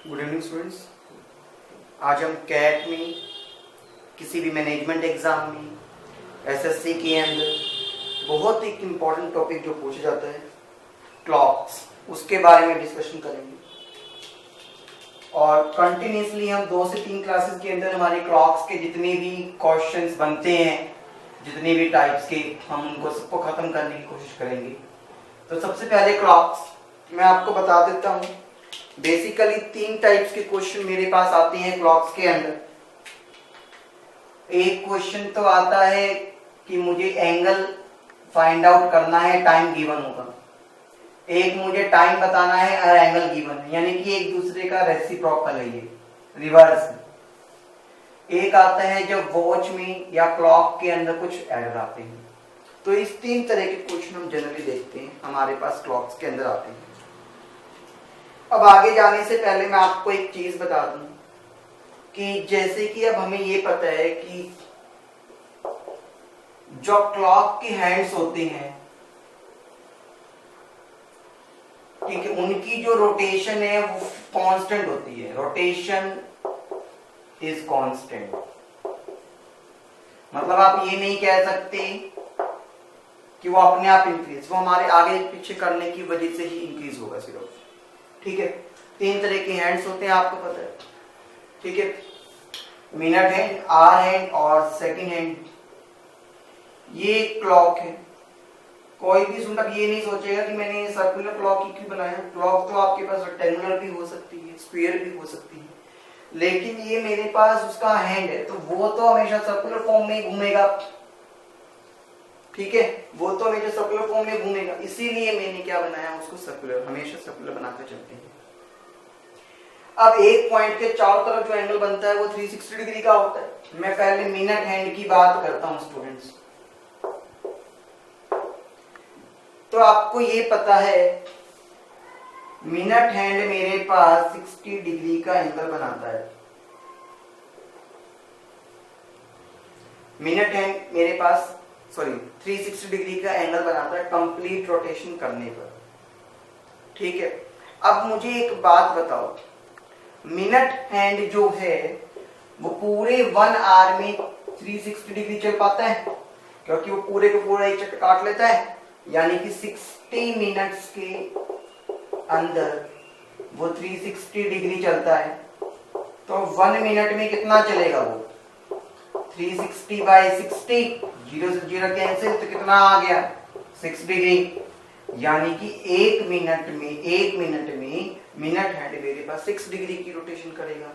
Good evening students. आज हम cat में, किसी भी मैनेजमेंट एग्जाम में, एसएससी के अंदर बहुत एक इम्पॉर्टेंट टॉपिक जो पूछा जाता है क्लॉक्स, उसके बारे में डिस्कशन करेंगे। और कंटिन्यूसली हम 2 से 3 क्लासेस के अंदर हमारे क्लॉक्स के जितने भी क्वेश्चंस बनते हैं, जितने भी टाइप्स के, हम उनको सबको खत्म करने की कोशिश करेंगे। तो सबसे पहले क्लॉक्स मैं आपको बता देता हूँ। बेसिकली 3 टाइप्स के क्वेश्चन मेरे पास आते हैं क्लॉक्स के अंदर। एक क्वेश्चन तो आता है कि मुझे एंगल फाइंड आउट करना है, टाइम गिवन होगा। एक मुझे टाइम बताना है और एंगल गिवन है, यानी कि एक दूसरे का रेसिप्रोकल है, ये रिवर्स है। एक आता है जब वॉच में या क्लॉक के अंदर कुछ एरर आते हैं। तो इस 3 तरह के क्वेश्चन हम जनरली देखते हैं हमारे पास क्लॉक्स के अंदर आते हैं। अब आगे जाने से पहले मैं आपको एक चीज बता दूं कि जैसे कि अब हमें ये पता है कि जो क्लॉक के हैंड्स होते हैं, ठीक है, उनकी जो रोटेशन है वो कांस्टेंट होती है। Rotation is constant. मतलब आप ये नहीं कह सकते कि वो अपने आप इंक्रीज, वो हमारे आगे पीछे करने की वजह से ही इंक्रीज होगा सिर्फ। ठीक है, 3 तरह के हैंड्स होते हैं, आपको पता है। ठीक है, मिनट हैंड, आवर हैंड और सेकंड हैंड। ये क्लॉक है। कोई भी सुनकर ये नहीं सोचेगा कि मैंने सर्कुलर क्लॉक ही क्यों बनाया। क्लॉक तो आपके पास रेक्टेंगुलर भी हो सकती है, स्क्वायर भी हो सकती है, लेकिन ये मेरे पास उसका हैंड है तो वो तो हमेशा सर्कुलर फॉर्म में घूमेगा। ठीक है, वो तो हमेशा सर्कुलर फॉर्म में घूमेगा, इसीलिए मैंने क्या बनाया, उसको सर्कुलर, हमेशा सर्कुलर बनाकर चलते हैं। अब एक पॉइंट के चारों तरफ जो एंगल बनता है वो 360 डिग्री का होता है। मैं पहले मिनट हैंड की बात करता हूं स्टूडेंट्स। तो आपको ये पता है मिनट हैंड मेरे पास 60 डिग्री का एंगल बनाता है। मिनट हैंड मेरे पास 360 डिग्री का एंगल बनाता है कंप्लीट रोटेशन करने पर। ठीक है, अब मुझे एक बात बताओ, मिनट हैंड जो है वो पूरे 1 आवर में 360 डिग्री चल पाता है? क्योंकि वो पूरे को पूरा एक चक्कर काट लेता है, यानी कि 60 मिनट्स के अंदर वो 360 डिग्री चलता है। तो 1 मिनट में कितना चलेगा वो? 360 बाई 60, 0 से 0 कैंसिल, तो कितना आ गया? 6 डिग्री। यानी कि 1 मिनट में मिनट हैंड मेरे पास 6 डिग्री की रोटेशन करेगा।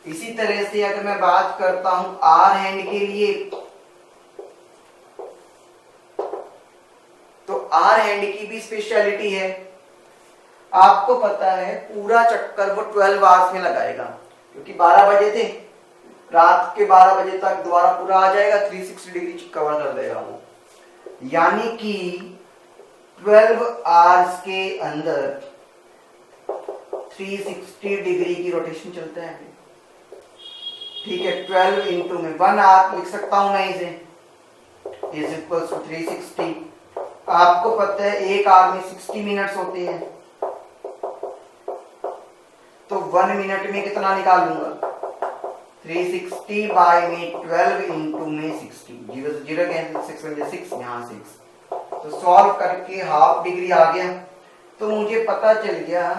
इसी तरह से अगर मैं बात करता हूं आवर हैंड के लिए, तो आवर हैंड की भी स्पेशलिटी है। आपको पता है पूरा चक्कर वो 12 आवर्स में लगाएगा, क्योंकि 12 बजे थे, रात के 12 बजे तक दोबारा पूरा आ जाएगा, 360 डिग्री कवर कर देगा वो। यानी कि 12 आवर्स के अंदर 360 डिग्री की रोटेशन चलता है। ठीक है, 12 इंटू में 1 आवर लिख सकता हूं मैं इसे, इज इक्वल टू 360। आपको पता है 1 आवर में 60 मिनट्स होते हैं, तो 1 मिनट में कितना निकालूंगा? 360 बाई में 12 इंटू में 60, 0 से 0 कैंसिल, 6 यहाँ 6। तो सॉल्व करके हाफ डिग्री आ गया। तो मुझे पता चल गया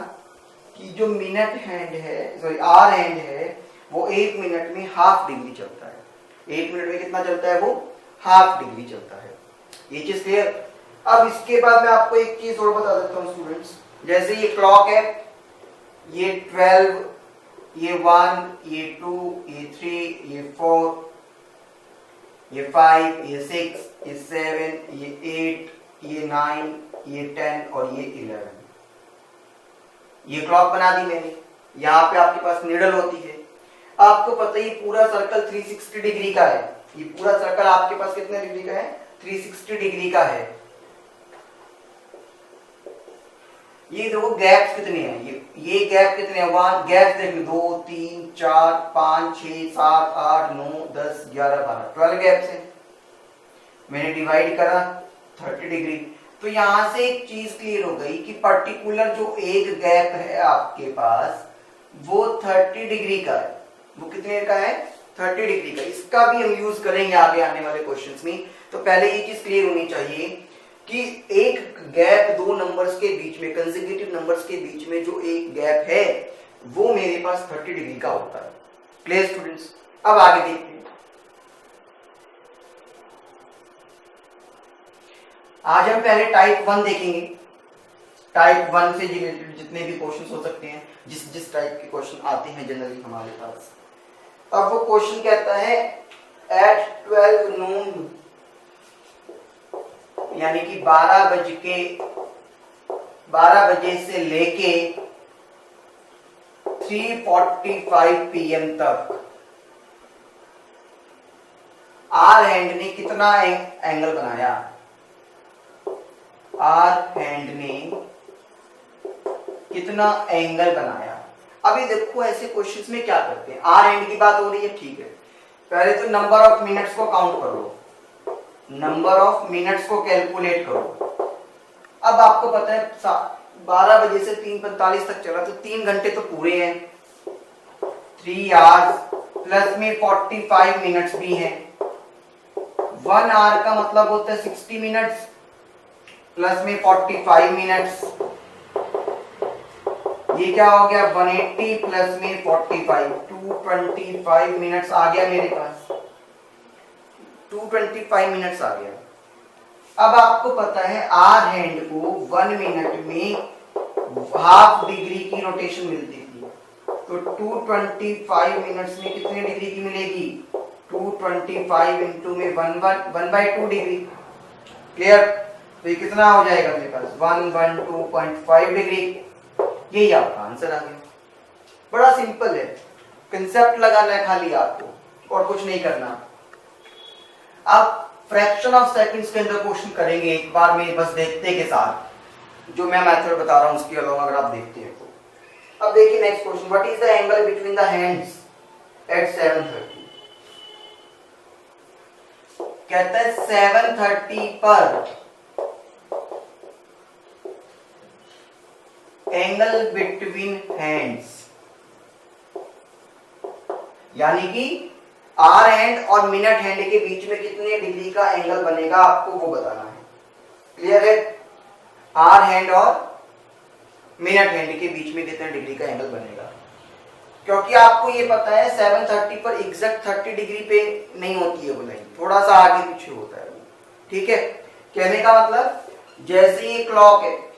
कि जो मिनट हैंड है, आवर हैंड है, वो 1 मिनट में हाफ डिग्री चलता है। 1 मिनट में कितना चलता है वो? हाफ डिग्री चलता है। ये चीज क्लियर? अब इसके बाद मैं आपको एक चीज और बता देता हूँ स्टूडेंट्स। जैसे ये क्लॉक है, ये 12, ये 1, ये 2, ये 3, ये 4, ये 5, ये 6, ये 7, ये 8, ये 9, ये 10 और ये 11। ये क्लॉक बना दी मैंने। यहाँ पे आपके पास निडल होती है। आपको पता है ये पूरा सर्कल 360 डिग्री का है। ये पूरा सर्कल आपके पास कितने डिग्री का है? 360 डिग्री का है। ये देखो गैप्स कितने हैं, ये गैप कितने हैं? 1 गैप देख लो, 2, 3, 4, 5, 6, 7, 8, 9, 10, 11, 12, 12 गैप्स हैं। मैंने डिवाइड करा 30 डिग्री। तो यहां से एक चीज क्लियर हो गई कि पर्टिकुलर जो एक गैप है आपके पास, वो 30 डिग्री का है। वो कितने का है? 30 डिग्री का। इसका भी हम यूज करेंगे आगे आने वाले क्वेश्चंस में। तो पहले ये चीज क्लियर होनी चाहिए कि एक गैप दो नंबर्स के बीच में, कंसेक्यूटिव नंबर्स के बीच में जो एक गैप है वो मेरे पास 30 डिग्री का होता है। Clear students? अब आगे देखते हैं। आज हम पहले टाइप 1 देखेंगे। टाइप 1 से रिलेटेड जितने भी क्वेश्चंस हो सकते हैं, जिस जिस टाइप के क्वेश्चन आते हैं जनरली हमारे पास। अब वो क्वेश्चन कहता है एट 12 नून, यानी कि 12 बजे से लेके 3:45 PM तक आर हैंड ने कितना एंगल बनाया? आर हैंड ने कितना एंगल बनाया? अभी देखो ऐसे क्वेश्चंस में क्या करते हैं, आर हैंड की बात हो रही है, ठीक है। पहले तो नंबर ऑफ मिनट्स को काउंट करो, नंबर ऑफ मिनट्स को कैलकुलेट करो। अब आपको पता है 12 बजे से 3:45 तक चला तो 3 घंटे तो पूरे हैं, 3 आवर्स प्लस में 45 मिनट्स भी हैं। 1 आवर का मतलब होता है 60 मिनट्स प्लस में 45 मिनट्स, ये क्या हो गया 180 प्लस में 45, 225 मिनट्स आ गया मेरे पास, 225 मिनट्स आ गया। अब आपको पता है आर हैंड को 1 मिनट में हाफ डिग्री की रोटेशन मिलती थी, तो 225 मिनट्स में कितने डिग्री की मिलेगी? 225 इंटू में 1/2 डिग्री। क्लियर? तो ये कितना हो जाएगा मेरे पास? 112.5 डिग्री। यही आपका आंसर आ गया। बड़ा सिंपल है, कंसेप्ट लगाना है खाली आपको और कुछ नहीं करना। अब फ्रैक्शन ऑफ सेकंड्स के अंदर क्वेश्चन करेंगे एक बार में, बस देखते के साथ जो मैं मेथड बता रहा हूं उसके अलावा अगर आप देखते हैं तो। अब देखिए next question, what is the angle between the hands eight 7:30? कहता है 7:30 पर एंगल बिटवीन हैंड्स, यानी कि आर हैंड और मिनट हैंड के बीच में कितने डिग्री का एंगल बनेगा आपको वो बताना है। क्लियर है? आर हैंड और मिनट हैंड के बीच में कितने डिग्री का एंगल बनेगा, क्योंकि आपको ये पता है 7:30 पर एग्जैक्ट 30 डिग्री पे नहीं होती है वो लाइन, थोड़ा सा आगे पीछे होता है। ठीक है? कहने का मतलब जैसे ये क्लॉक है,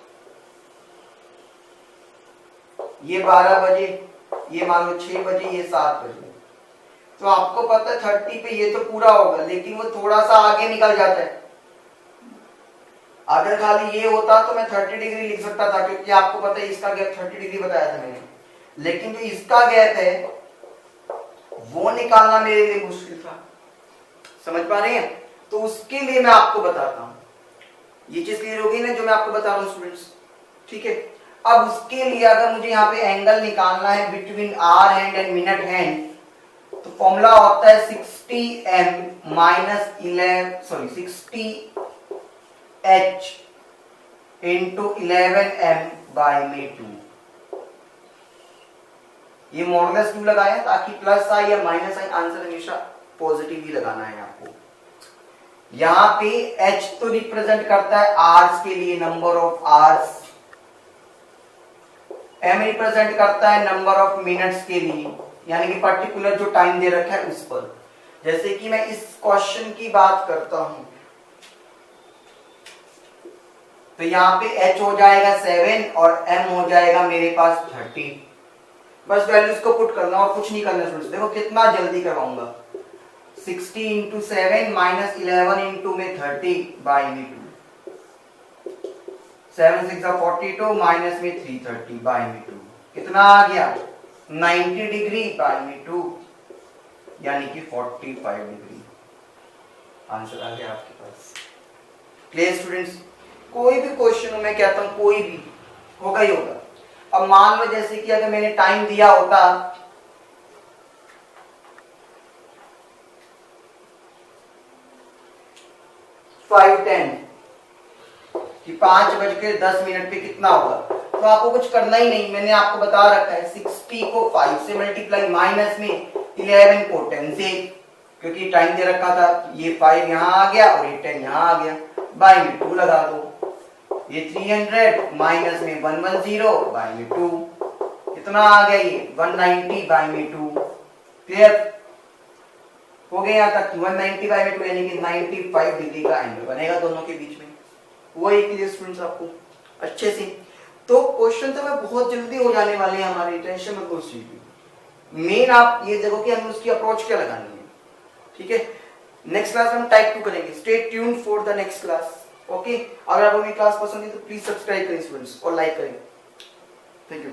ये 12 बजे, ये मान लो 6 बजे, ये 7 बजे, तो आपको पता है 30 पे ये तो पूरा होगा, लेकिन वो थोड़ा सा आगे निकल जाता है। अगर खाली ये होता तो मैं 30 डिग्री लिख सकता था, क्योंकि आपको पता है इसका गैप 30 डिग्री बताया था मैंने, लेकिन जो इसका गैप है वो निकालना मेरे लिए मुश्किल था। समझ पा रहे हैं? तो उसके लिए मैं आपको बताता हूं। ये चीज क्लियर होगी ना जो मैं आपको बता रहा हूं स्टूडेंट्स? ठीक है? अब उसके लिए अगर मुझे यहाँ पे एंगल निकालना है between our hand and minute hand, तो फॉर्मूला होता है 60m minus 60h into 11m by में 2। ये मॉडुलस 2 लगाया ताकि प्लस आई या माइनस आई, आंसर हमेशा पॉजिटिव ही लगाना है आपको। यहाँ पे h तो रिप्रेजेंट करता है आवर्स के लिए, number of hours, m represent करता है नंबर ऑफ मिनट्स के लिए, यानी कि पर्टिकुलर जो टाइम दे रखा है उस पर। जैसे कि मैं इस क्वेश्चन की बात करता हूं, तो यहाँ पे h हो जाएगा 7 और m हो जाएगा मेरे पास 30। बस वैल्यूज को पुट करना और कुछ नहीं करना स्टूडेंट्स। देखो कितना जल्दी करवाऊंगा, 60 इंटू 7 माइनस 11 इंटू में 30 बाई में 2, 7 6 42 माइनस में 330 बाई में 2, कितना आ गया 90 डिग्री बाई में 2, यानी कि 45 डिग्री। आंसर आ गया आपके पास। Clear students? कोई भी क्वेश्चन में कहता हूं कोई भी होगा ही होगा। अब मान लो जैसे कि अगर मैंने टाइम दिया होता 5:10 कि 5:10 पे कितना होगा, तो आपको कुछ करना ही नहीं, मैंने आपको बता रखा है 60 को 5 से मल्टीप्लाई, माइनस में 11 को 10 से, क्योंकि टाइम दे रखा था, ये 5 यहाँ आ गया और ये 10 यहाँ आ गया, बाय में 2 लगा दो, ये 300 माइनस में 110 बाय में 2, कितना आ गया ये 190 बाय में 2। क्लियर हो गया यहाँ तक? 190 बाय में 2 यानी कि 95 डिग्री का एंगल बनेगा दोनों के बीच में। वही क्लियर स्टूडेंट्स आपको अच्छे से? तो क्वेश्चन तो बहुत जल्दी हो जाने वाले हैं हमारे, टेंशन मत लो उस चीज की। मेन आप ये देखो कि हमें उसकी अप्रोच क्या लगानी है, ठीक है? नेक्स्ट क्लास में हम टाइप 2 करेंगे। Stay tuned for the next class. Okay, अगर आपको मेरी क्लास पसंद है तो प्लीज सब्सक्राइब करें स्टूडेंट्स और लाइक करें। Thank you.